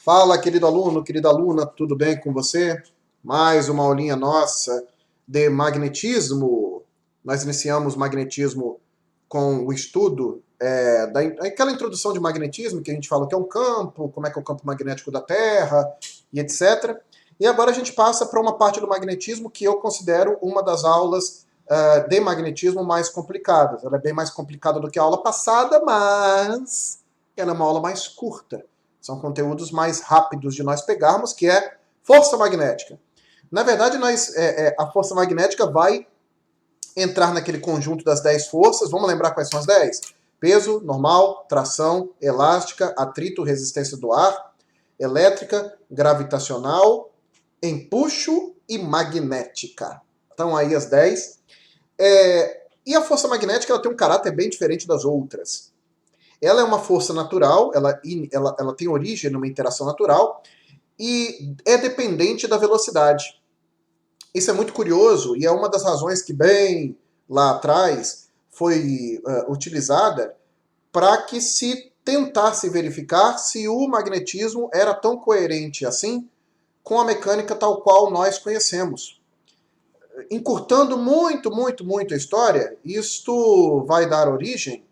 Fala, querido aluno, querida aluna, tudo bem com você? Mais uma aulinha nossa de magnetismo. Nós iniciamos magnetismo com o estudo daquela introdução de magnetismo, que a gente fala que é um campo, como é que é o campo magnético da Terra, e etc. E agora a gente passa para uma parte do magnetismo que eu considero uma das aulas de magnetismo mais complicadas. Ela é bem mais complicada do que a aula passada, mas ela é uma aula mais curta. São conteúdos mais rápidos de nós pegarmos, que é força magnética. Na verdade, a força magnética vai entrar naquele conjunto das 10 forças. Vamos lembrar quais são as 10? Peso, normal, tração, elástica, atrito, resistência do ar, elétrica, gravitacional, empuxo e magnética. Então aí as 10. E a força magnética ela tem um caráter bem diferente das outras. Ela é uma força natural, ela tem origem numa interação natural e é dependente da velocidade. Isso é muito curioso e é uma das razões que bem lá atrás foi utilizada para que se tentasse verificar se o magnetismo era tão coerente assim com a mecânica tal qual nós conhecemos. Encurtando muito a história, isto vai dar origem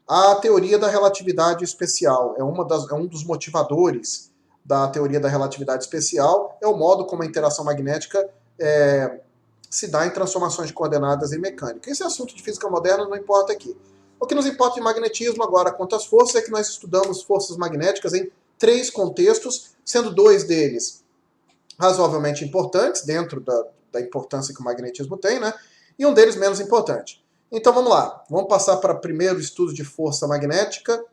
à teoria da relatividade especial. É um dos motivadores da teoria da relatividade especial, é o modo como a interação magnética se dá em transformações de coordenadas em mecânica. Esse assunto de física moderna não importa aqui. O que nos importa de magnetismo agora quanto às forças é que nós estudamos forças magnéticas em 3 contextos, sendo 2 deles razoavelmente importantes, dentro da importância que o magnetismo tem, né? E um deles menos importante. Então vamos lá, vamos passar para o primeiro estudo de força magnética,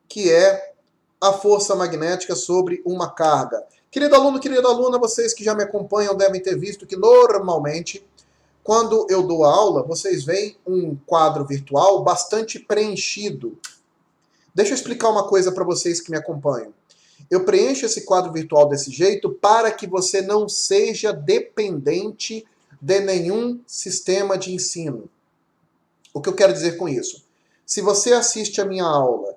que é a força magnética sobre uma carga. Querido aluno, querida aluna, vocês que já me acompanham devem ter visto que normalmente, quando eu dou aula, vocês veem um quadro virtual bastante preenchido. Deixa eu explicar uma coisa para vocês que me acompanham. Eu preencho esse quadro virtual desse jeito para que você não seja dependente de nenhum sistema de ensino. O que eu quero dizer com isso? Se você assiste a minha aula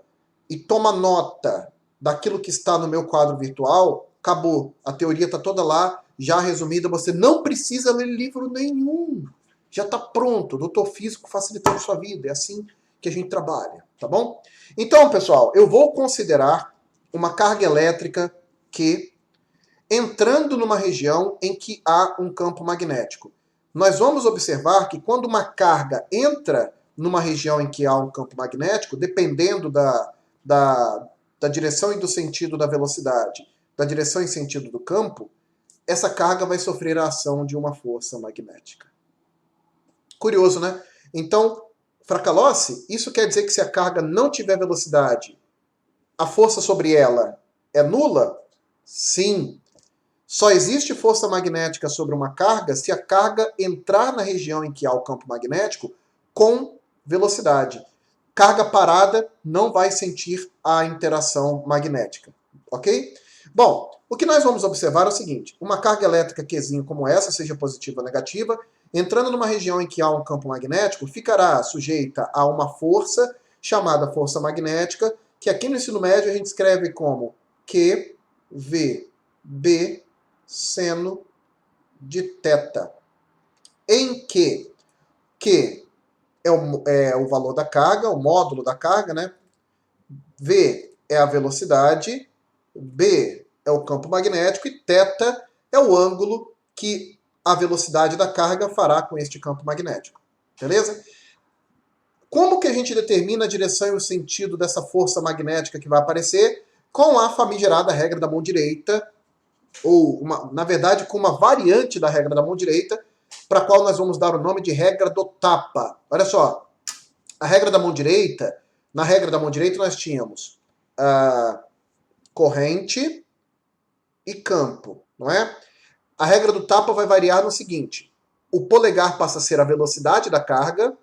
e toma nota daquilo que está no meu quadro virtual, acabou. A teoria está toda lá, já resumida. Você não precisa ler livro nenhum. Já está pronto. Doutor Físico facilitando sua vida. É assim que a gente trabalha, tá bom? Então, pessoal, eu vou considerar uma carga elétrica que, entrando numa região em que há um campo magnético. Nós vamos observar que quando uma carga entra numa região em que há um campo magnético, dependendo da direção e do sentido da velocidade, da direção e sentido do campo, essa carga vai sofrer a ação de uma força magnética. Curioso, né? Então, Fracalossi, isso quer dizer que se a carga não tiver velocidade, a força sobre ela é nula? Sim. Só existe força magnética sobre uma carga se a carga entrar na região em que há o campo magnético com velocidade. Carga parada não vai sentir a interação magnética, ok? Bom, o que nós vamos observar é o seguinte: uma carga elétrica Qzinho como essa, seja positiva ou negativa, entrando numa região em que há um campo magnético, ficará sujeita a uma força chamada força magnética, que aqui no ensino médio a gente escreve como QVB seno de θ. Em que Q é o valor da carga, o módulo da carga, né? V é a velocidade, B é o campo magnético e θ é o ângulo que a velocidade da carga fará com este campo magnético. Beleza? Como que a gente determina a direção e o sentido dessa força magnética que vai aparecer? Com a famigerada regra da mão direita, ou, na verdade, com uma variante da regra da mão direita, para a qual nós vamos dar o nome de regra do tapa. Olha só, a regra da mão direita, na regra da mão direita nós tínhamos corrente e campo, não é? A regra do tapa vai variar no seguinte: o polegar passa a ser a velocidade da carga.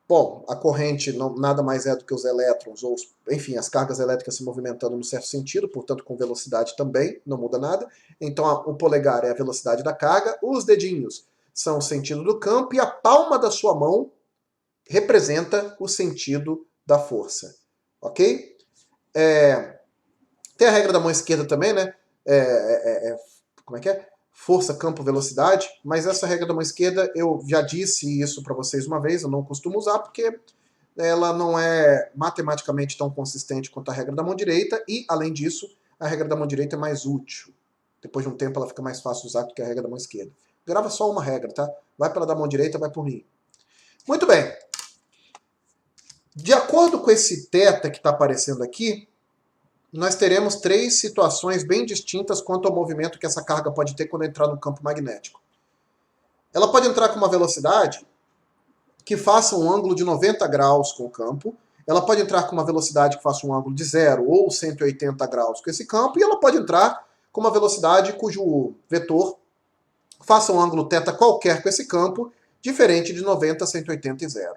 Bom, a corrente nada mais é do que os elétrons, ou enfim, as cargas elétricas se movimentando no certo sentido, portanto com velocidade também, não muda nada. Então o polegar é a velocidade da carga, os dedinhos são o sentido do campo e a palma da sua mão representa o sentido da força, ok? Tem a regra da mão esquerda também, né? Como é que é? Força, campo, velocidade. Mas essa regra da mão esquerda, eu já disse isso para vocês uma vez, eu não costumo usar porque ela não é matematicamente tão consistente quanto a regra da mão direita e, além disso, a regra da mão direita é mais útil. Depois de um tempo ela fica mais fácil de usar do que a regra da mão esquerda. Grava só uma regra, tá? Vai pela da mão direita, vai por mim. Muito bem. De acordo com esse θ que está aparecendo aqui, nós teremos três situações bem distintas quanto ao movimento que essa carga pode ter quando entrar no campo magnético. Ela pode entrar com uma velocidade que faça um ângulo de 90 graus com o campo, ela pode entrar com uma velocidade que faça um ângulo de 0 ou 180 graus com esse campo, e ela pode entrar com uma velocidade cujo vetor faça um ângulo θ qualquer com esse campo, diferente de 90, 180 e 0.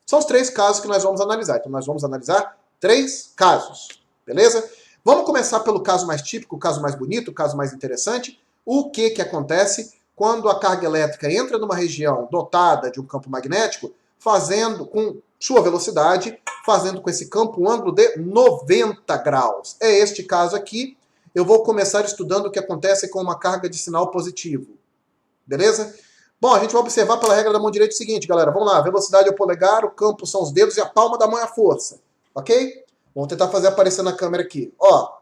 São os três casos que nós vamos analisar. Então nós vamos analisar três casos, beleza? Vamos começar pelo caso mais típico, o caso mais bonito, o caso mais interessante. O que acontece quando a carga elétrica entra numa região dotada de um campo magnético, fazendo com sua velocidade, fazendo com esse campo um ângulo de 90 graus. É este caso aqui. Eu vou começar estudando o que acontece com uma carga de sinal positivo. Beleza? Bom, a gente vai observar pela regra da mão direita o seguinte, galera. Vamos lá. A velocidade é o polegar, o campo são os dedos e a palma da mão é a força. Ok? Vamos tentar fazer aparecer na câmera aqui. Ó.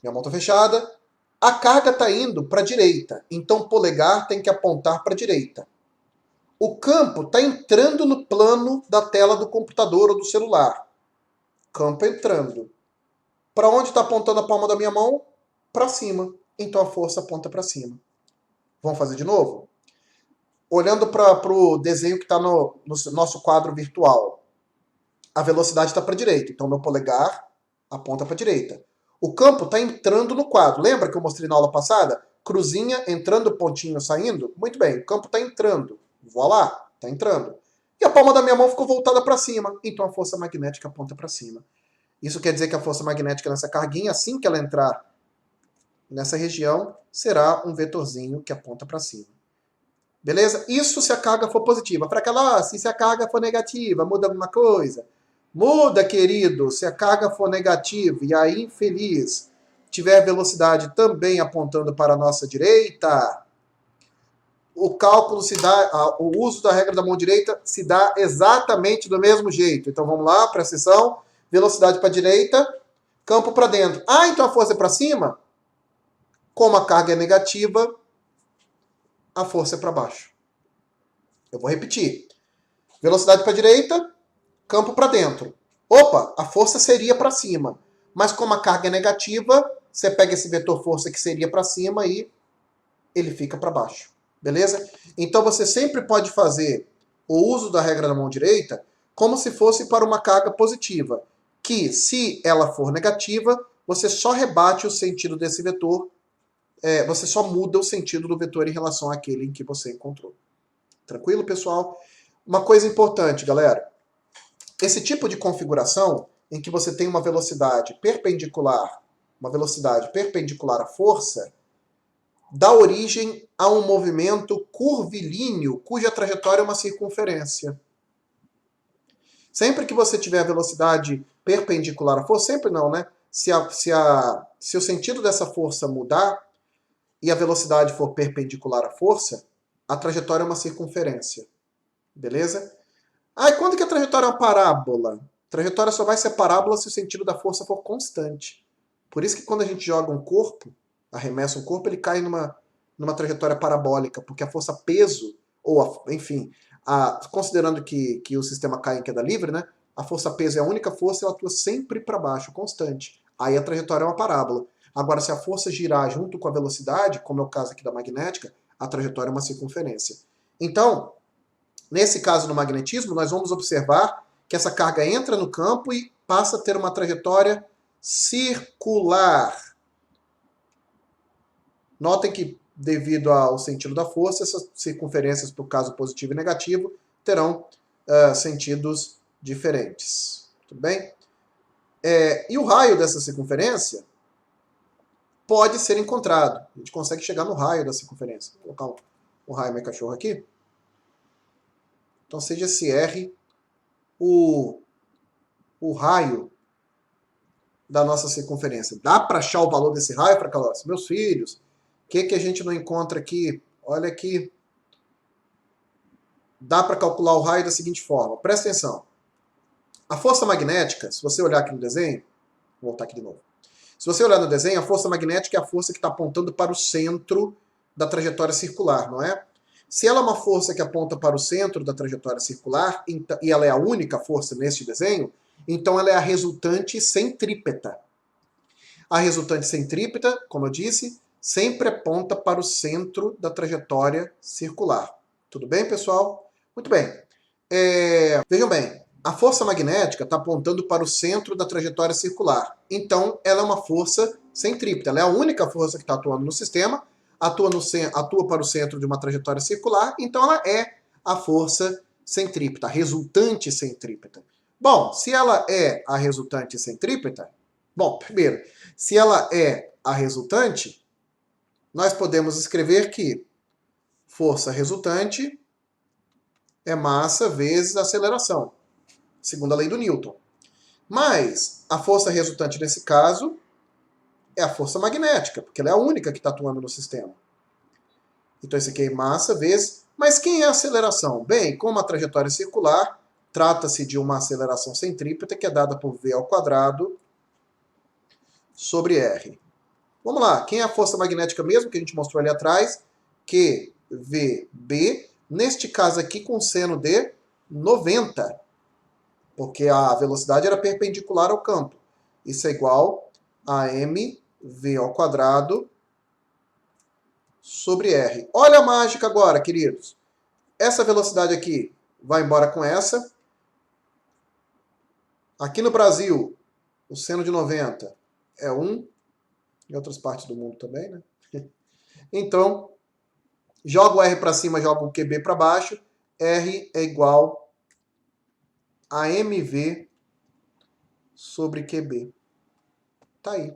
Minha mão está fechada. A carga está indo para a direita. Então o polegar tem que apontar para a direita. O campo está entrando no plano da tela do computador ou do celular. Campo entrando. Para onde está apontando a palma da minha mão? Para cima. Então a força aponta para cima. Vamos fazer de novo? Olhando para o desenho que está no nosso quadro virtual. A velocidade está para a direita. Então meu polegar aponta para a direita. O campo está entrando no quadro. Lembra que eu mostrei na aula passada? Cruzinha entrando, pontinho saindo? Muito bem, o campo está entrando. Vou lá, está entrando. E a palma da minha mão ficou voltada para cima. Então a força magnética aponta para cima. Isso quer dizer que a força magnética nessa carguinha, assim que ela entrar nessa região, será um vetorzinho que aponta para cima. Beleza? Isso se a carga for positiva. Para aquela, se a carga for negativa, muda alguma coisa? Muda, querido. Se a carga for negativa e a infeliz tiver velocidade também apontando para a nossa direita, o cálculo se dá, o uso da regra da mão direita se dá exatamente do mesmo jeito. Então vamos lá, presta atenção. Velocidade para a direita, campo para dentro. Ah, então a força é para cima? Como a carga é negativa, a força é para baixo. Eu vou repetir. Velocidade para a direita, campo para dentro. Opa, a força seria para cima. Mas como a carga é negativa, você pega esse vetor força que seria para cima e ele fica para baixo. Beleza? Então você sempre pode fazer o uso da regra da mão direita como se fosse para uma carga positiva. Que se ela for negativa, você só rebate o sentido desse vetor. Você só muda o sentido do vetor em relação àquele em que você encontrou. Tranquilo, pessoal? Uma coisa importante, galera. Esse tipo de configuração, em que você tem uma velocidade perpendicular à força, dá origem a um movimento curvilíneo, cuja trajetória é uma circunferência. Sempre que você tiver a velocidade perpendicular à força, sempre não, né? Se o sentido dessa força mudar, e a velocidade for perpendicular à força, a trajetória é uma circunferência. Beleza? Ah, e quando que a trajetória é uma parábola? A trajetória só vai ser parábola se o sentido da força for constante. Por isso que quando a gente joga um corpo, arremessa um corpo, ele cai numa trajetória parabólica, porque a força peso, enfim, considerando que o sistema cai em queda livre, né? A força peso é a única força e ela atua sempre para baixo, constante. Aí a trajetória é uma parábola. Agora, se a força girar junto com a velocidade, como é o caso aqui da magnética, a trajetória é uma circunferência. Então, nesse caso no magnetismo, nós vamos observar que essa carga entra no campo e passa a ter uma trajetória circular. Notem que, devido ao sentido da força, essas circunferências, para o caso positivo e negativo, terão sentidos diferentes. Tudo bem? E o raio dessa circunferência pode ser encontrado. A gente consegue chegar no raio da circunferência. Vou colocar um raio meu cachorro aqui. Então seja esse R o raio da nossa circunferência. Dá para achar o valor desse raio, Fracalossi? Meus filhos, o que a gente não encontra aqui? Olha aqui. Dá para calcular o raio da seguinte forma. Presta atenção. A força magnética, se você olhar aqui no desenho, vou voltar aqui de novo. Se você olhar no desenho, a força magnética é a força que está apontando para o centro da trajetória circular, não é? Se ela é uma força que aponta para o centro da trajetória circular, e ela é a única força neste desenho, então ela é a resultante centrípeta. A resultante centrípeta, como eu disse, sempre aponta para o centro da trajetória circular. Tudo bem, pessoal? Muito bem. Vejam bem, a força magnética está apontando para o centro da trajetória circular. Então, ela é uma força centrípeta. Ela é a única força que está atuando no sistema, atua para o centro de uma trajetória circular, então ela é a força centrípeta, a resultante centrípeta. Bom, se ela é a resultante centrípeta, bom, primeiro, se ela é a resultante, nós podemos escrever que força resultante é massa vezes aceleração, segundo a lei do Newton. Mas a força resultante nesse caso é a força magnética, porque ela é a única que está atuando no sistema. Então isso aqui é massa vezes... Mas quem é a aceleração? Bem, como a trajetória é circular, trata-se de uma aceleração centrípeta que é dada por V ao quadrado sobre R. Vamos lá, quem é a força magnética mesmo, que a gente mostrou ali atrás? QVB, neste caso aqui com seno de 90, porque a velocidade era perpendicular ao campo. Isso é igual a mv ao quadrado sobre r. Olha a mágica agora, queridos. Essa velocidade aqui vai embora com essa. Aqui no Brasil, o seno de 90 é 1. Em outras partes do mundo também, né? Então, joga o R para cima, joga o QB para baixo. R é igual a mv sobre QB. Tá aí.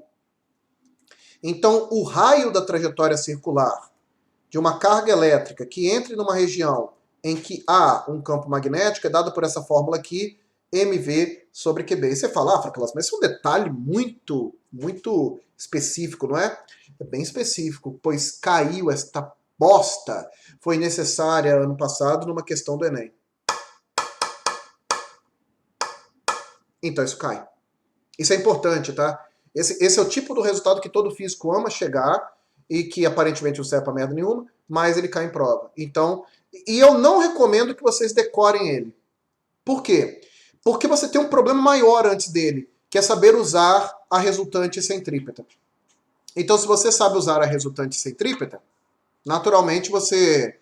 Então, o raio da trajetória circular de uma carga elétrica que entre numa região em que há um campo magnético é dado por essa fórmula aqui, mv sobre QB. E você fala, Fracalossi, mas isso é um detalhe muito específico, não é? É bem específico, pois caiu esta bosta. Foi necessária ano passado numa questão do Enem. Então isso cai. Isso é importante, tá? Esse é o tipo do resultado que todo físico ama chegar e que aparentemente não serve pra merda nenhuma, mas ele cai em prova. Então, e eu não recomendo que vocês decorem ele. Por quê? Porque você tem um problema maior antes dele, que é saber usar a resultante centrípeta. Então, se você sabe usar a resultante centrípeta, naturalmente você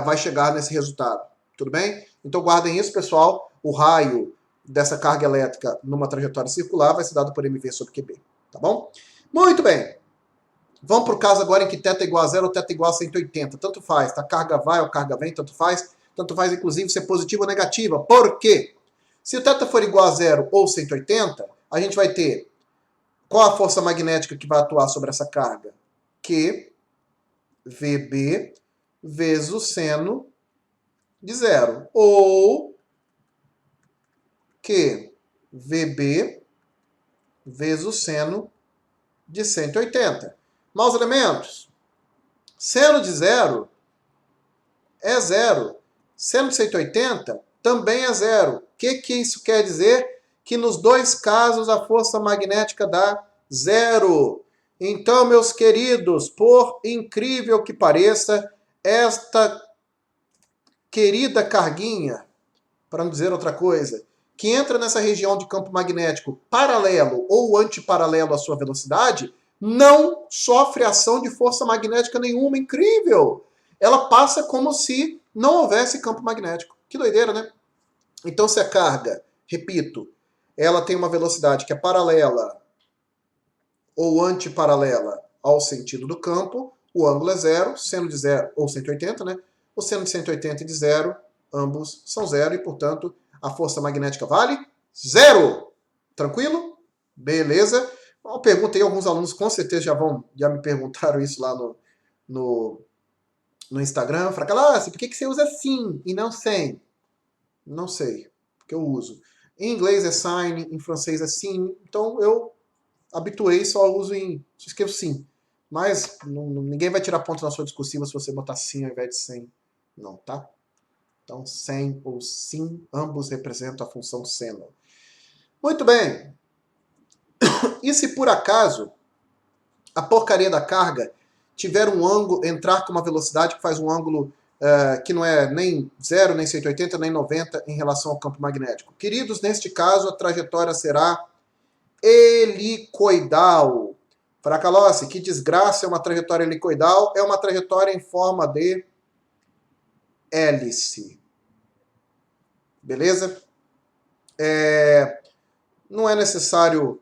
vai chegar nesse resultado. Tudo bem? Então, guardem isso, pessoal. O raio dessa carga elétrica numa trajetória circular vai ser dado por mv sobre QB. Tá bom? Muito bem. Vamos para o caso agora em que θ é igual a 0 ou θ é igual a 180. Tanto faz, tá? Carga vai ou carga vem, tanto faz. Tanto faz, inclusive, ser positiva ou negativa. Por quê? Se o θ for igual a 0 ou 180, a gente vai ter qual a força magnética que vai atuar sobre essa carga? Q, VB, vezes o seno de 0. Ou Q, VB, vezes o seno de 180. Maus elementos. Seno de 0 é 0. Seno de 180 também é 0. O que isso quer dizer? Que nos dois casos a força magnética dá 0. Então, meus queridos, por incrível que pareça, esta querida carguinha, para não dizer outra coisa, que entra nessa região de campo magnético paralelo ou antiparalelo à sua velocidade, não sofre ação de força magnética nenhuma. Incrível! Ela passa como se não houvesse campo magnético. Que doideira, né? Então, se a carga, repito, ela tem uma velocidade que é paralela ou antiparalela ao sentido do campo, o ângulo é 0, seno de 0 ou 180, né? O seno de 180 e de 0, ambos são 0 e, portanto, a força magnética vale 0. Tranquilo? Beleza. Uma pergunta aí, alguns alunos com certeza já me perguntaram isso lá no Instagram. Fracalossi, por que você usa sim e não sem? Não sei, porque eu uso. Em inglês é sign, em francês é sim, então eu habituei, só uso só escrevo sim. Mas ninguém vai tirar ponto na sua discursiva se você botar sim ao invés de sem. Não, tá? Então, sem ou sim, ambos representam a função seno. Muito bem. E se por acaso a porcaria da carga tiver um ângulo, entrar com uma velocidade que faz um ângulo que não é nem 0, nem 180, nem 90 em relação ao campo magnético? Queridos, neste caso a trajetória será helicoidal. Fracalossi, que desgraça é uma trajetória helicoidal? É uma trajetória em forma de hélice. Beleza? Não é necessário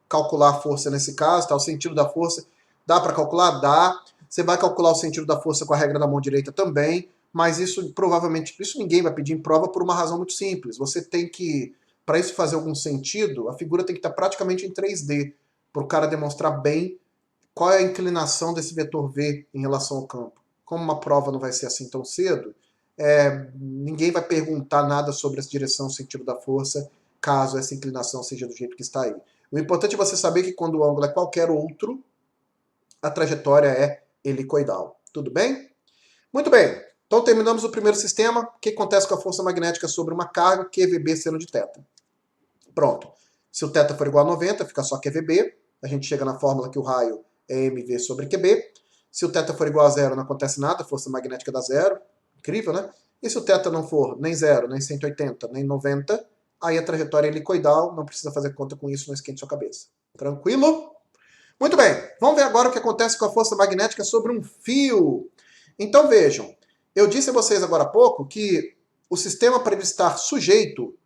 calcular a força nesse caso, tá? O sentido da força dá para calcular? Dá. Você vai calcular o sentido da força com a regra da mão direita também, mas isso provavelmente, isso ninguém vai pedir em prova por uma razão muito simples. Você tem que, para isso fazer algum sentido, a figura tem que estar praticamente em 3D, para o cara demonstrar bem qual é a inclinação desse vetor V em relação ao campo. Como uma prova não vai ser assim tão cedo, ninguém vai perguntar nada sobre essa direção, o sentido da força, caso essa inclinação seja do jeito que está aí. O importante é você saber que quando o ângulo é qualquer outro, a trajetória é helicoidal. Tudo bem? Muito bem. Então terminamos o primeiro sistema. O que acontece com a força magnética sobre uma carga? QVB seno de θ. Pronto. Se o θ for igual a 90, fica só QVB. A gente chega na fórmula que o raio é mv sobre QB. Se o θ for igual a zero, não acontece nada, a força magnética dá zero. Incrível, né? E se o θ não for nem zero, nem 180, nem 90, aí a trajetória é helicoidal, não precisa fazer conta com isso, não esquente sua cabeça. Tranquilo? Muito bem, vamos ver agora o que acontece com a força magnética sobre um fio. Então vejam, eu disse a vocês agora há pouco que o sistema, para ele estar sujeito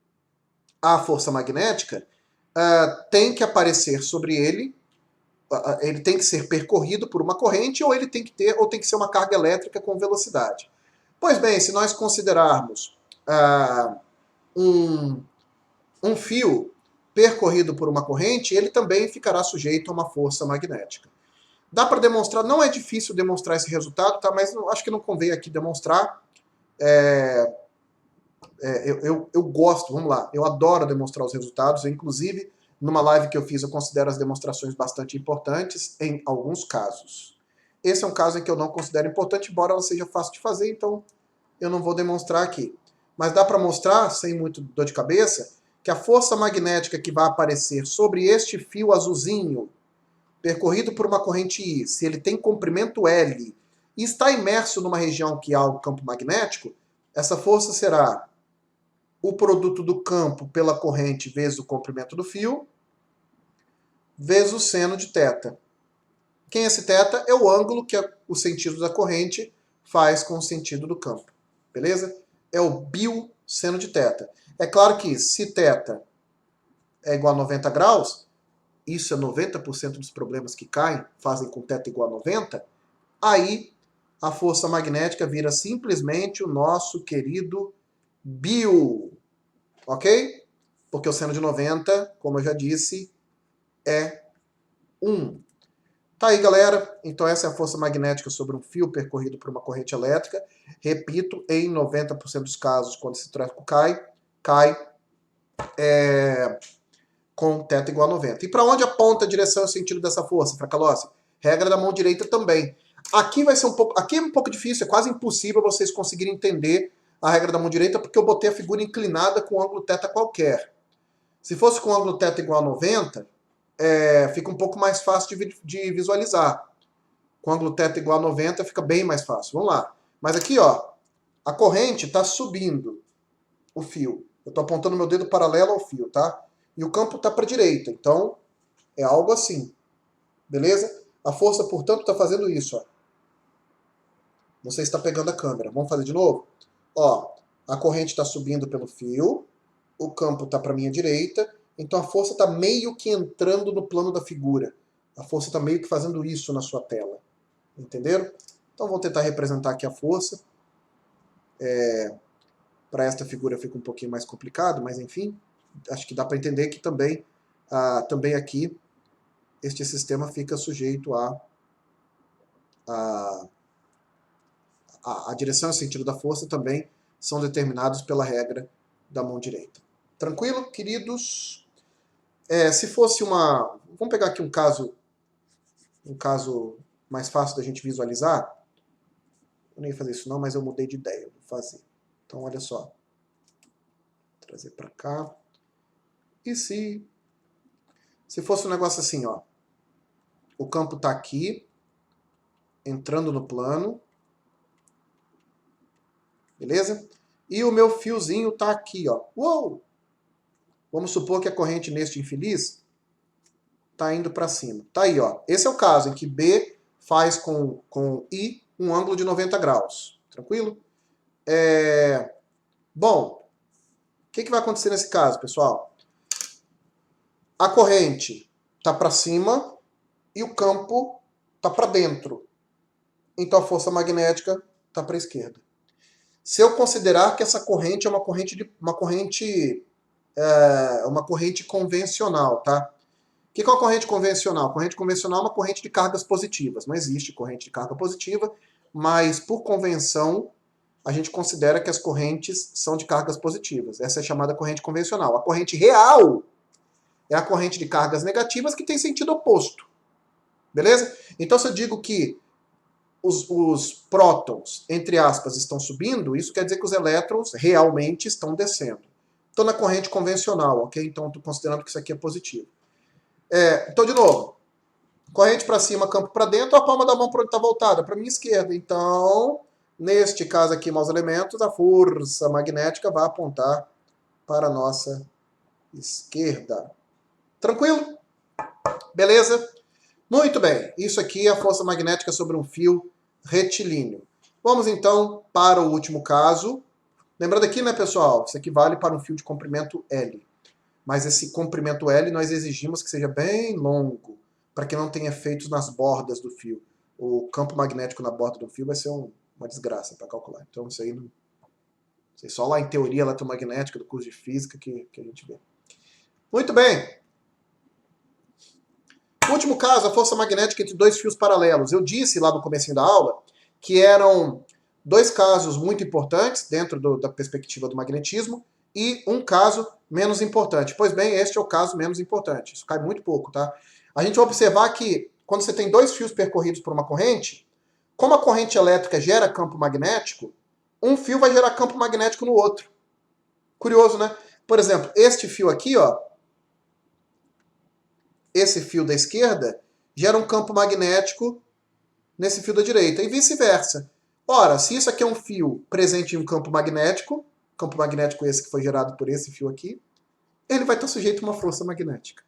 à força magnética, tem que aparecer sobre ele tem que ser percorrido por uma corrente, ou ele tem que ter, ou tem que ser uma carga elétrica com velocidade. Pois bem, se nós considerarmos um fio percorrido por uma corrente, ele também ficará sujeito a uma força magnética. Dá para demonstrar, não é difícil demonstrar esse resultado, tá? Mas acho que não convém aqui demonstrar. Eu gosto, vamos lá, eu adoro demonstrar os resultados, inclusive numa live que eu fiz eu considero as demonstrações bastante importantes em alguns casos. Esse é um caso em que eu não considero importante, embora ela seja fácil de fazer, então eu não vou demonstrar aqui. Mas dá para mostrar, sem muito dor de cabeça, que a força magnética que vai aparecer sobre este fio azulzinho, percorrido por uma corrente I, se ele tem comprimento L e está imerso numa região que há o campo magnético, essa força será o produto do campo pela corrente vezes o comprimento do fio, vezes o seno de θ. Quem é esse θ? É o ângulo que o sentido da corrente faz com o sentido do campo. Beleza? É o bio-seno de θ. É claro que se θ é igual a 90 graus, isso é 90% dos problemas que caem, fazem com θ igual a 90, aí a força magnética vira simplesmente o nosso querido bio. Ok? Porque o seno de 90, como eu já disse, é 1. Tá aí, galera. Então essa é a força magnética sobre um fio percorrido por uma corrente elétrica. Repito, em 90% dos casos, quando esse tráfego cai com θ igual a 90. E para onde aponta a direção e o sentido dessa força, Fracalossi? Regra da mão direita também. Aqui vai ser aqui é um pouco difícil, é quase impossível vocês conseguirem entender a regra da mão direita, porque eu botei a figura inclinada com ângulo θ qualquer. Se fosse com ângulo θ igual a 90, fica um pouco mais fácil de visualizar. Com ângulo θ igual a 90 fica bem mais fácil. Vamos lá. Mas aqui, ó, a corrente está subindo o fio. Eu estou apontando meu dedo paralelo ao fio, tá? E o campo está para a direita. Então, é algo assim. Beleza? A força, portanto, está fazendo isso, ó. Não sei se está pegando a câmera. Vamos fazer de novo? Ó, a corrente está subindo pelo fio, o campo está para a minha direita, então a força está meio que entrando no plano da figura. A força está meio que fazendo isso na sua tela. Entenderam? Então vou tentar representar aqui a força. Para esta figura fica um pouquinho mais complicado, mas enfim, acho que dá para entender que também aqui este sistema fica sujeito a direção e o sentido da força também são determinados pela regra da mão direita. Tranquilo, queridos? Se fosse vamos pegar aqui um caso mais fácil da gente visualizar. Eu não ia fazer isso não, mas eu mudei de ideia, vou fazer. Então, olha só. Vou trazer para cá. E se fosse um negócio assim, ó. O campo está aqui, entrando no plano. Beleza? E o meu fiozinho está aqui, ó. Uou! Vamos supor que a corrente neste infeliz está indo para cima. Tá aí, ó. Esse é o caso em que B faz com I um ângulo de 90 graus. Tranquilo? Bom, o que vai acontecer nesse caso, pessoal? A corrente está para cima e o campo está para dentro. Então a força magnética está para a esquerda. Se eu considerar que essa corrente é uma corrente convencional, tá? O que é uma corrente convencional? Corrente convencional é uma corrente de cargas positivas. Não existe corrente de carga positiva, mas por convenção a gente considera que as correntes são de cargas positivas. Essa é chamada corrente convencional. A corrente real é a corrente de cargas negativas que tem sentido oposto. Beleza? Então se eu digo que os prótons, entre aspas, estão subindo, isso quer dizer que os elétrons realmente estão descendo. Estou na corrente convencional, ok? Então estou considerando que isso aqui é positivo. Então, de novo, corrente para cima, campo para dentro, a palma da mão para onde está voltada? Para a minha esquerda. Então, neste caso aqui, maus elementos, a força magnética vai apontar para a nossa esquerda. Tranquilo? Beleza? Muito bem. Isso aqui é a força magnética sobre um fio retilíneo. Vamos então para o último caso. Lembrando aqui, né, pessoal? Isso aqui vale para um fio de comprimento L. Mas esse comprimento L nós exigimos que seja bem longo, para que não tenha efeitos nas bordas do fio. O campo magnético na borda do fio vai ser uma desgraça para calcular. Então isso aí não... Só lá em teoria eletromagnética do curso de física que a gente vê. Muito bem. O último caso, a força magnética entre dois fios paralelos. Eu disse lá no comecinho da aula que eram dois casos muito importantes dentro da perspectiva do magnetismo e um caso menos importante. Pois bem, este é o caso menos importante. Isso cai muito pouco, tá? A gente vai observar que quando você tem dois fios percorridos por uma corrente, como a corrente elétrica gera campo magnético, um fio vai gerar campo magnético no outro. Curioso, né? Por exemplo, este fio aqui, ó, esse fio da esquerda gera um campo magnético nesse fio da direita, e vice-versa. Ora, se isso aqui é um fio presente em um campo magnético esse que foi gerado por esse fio aqui, ele vai estar sujeito a uma força magnética.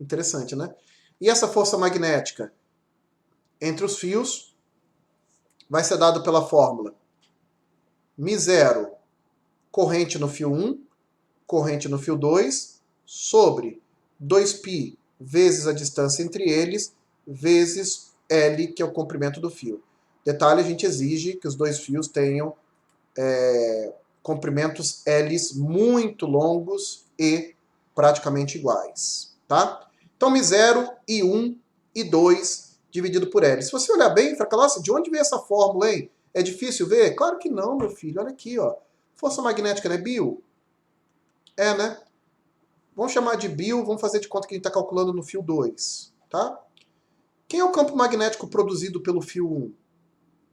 Interessante, né? E essa força magnética entre os fios vai ser dada pela fórmula μ0, corrente no fio 1, corrente no fio 2, sobre 2π vezes a distância entre eles, vezes L, que é o comprimento do fio. Detalhe, a gente exige que os dois fios tenham comprimentos L's muito longos e praticamente iguais. Tá? Então, μ0, I1, I2 dividido por L. Se você olhar bem, fala, nossa, de onde veio essa fórmula, hein? É difícil ver? Claro que não, meu filho. Olha aqui, ó. Força magnética, né, Bill? É, né? Vamos chamar de Bill, vamos fazer de conta que a gente está calculando no fio 2, tá? Quem é o campo magnético produzido pelo fio 1? O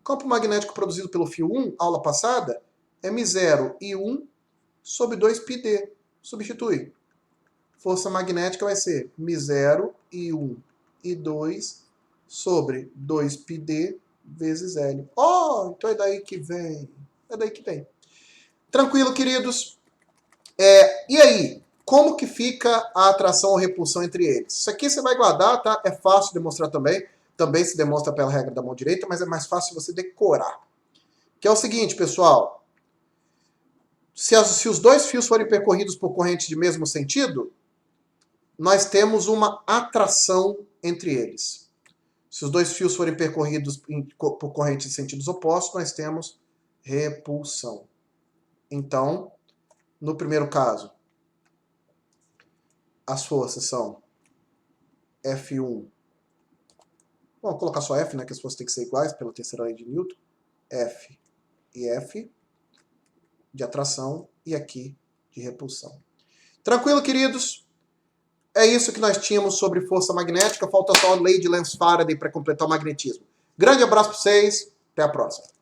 campo magnético produzido pelo fio 1, aula passada, é μ0 I1 sobre 2πd. Substitui. Força magnética vai ser μ0 I1 I2 sobre 2πd vezes L. Oh, então é daí que vem. É daí que vem. Tranquilo, queridos? E aí? Como que fica a atração ou repulsão entre eles? Isso aqui você vai guardar, tá? É fácil de demonstrar também. Também se demonstra pela regra da mão direita, mas é mais fácil você decorar. Que é o seguinte, pessoal. Se os dois fios forem percorridos por correntes de mesmo sentido, nós temos uma atração entre eles. Se os dois fios forem percorridos por correntes de sentidos opostos, nós temos repulsão. Então, no primeiro caso, as forças são F1. Vamos colocar só F, né? Que as forças têm que ser iguais pela terceira lei de Newton. F e F de atração e aqui de repulsão. Tranquilo, queridos? é isso que nós tínhamos sobre força magnética. Falta só a lei de Lenz-Faraday para completar o magnetismo. Grande abraço para vocês. Até a próxima.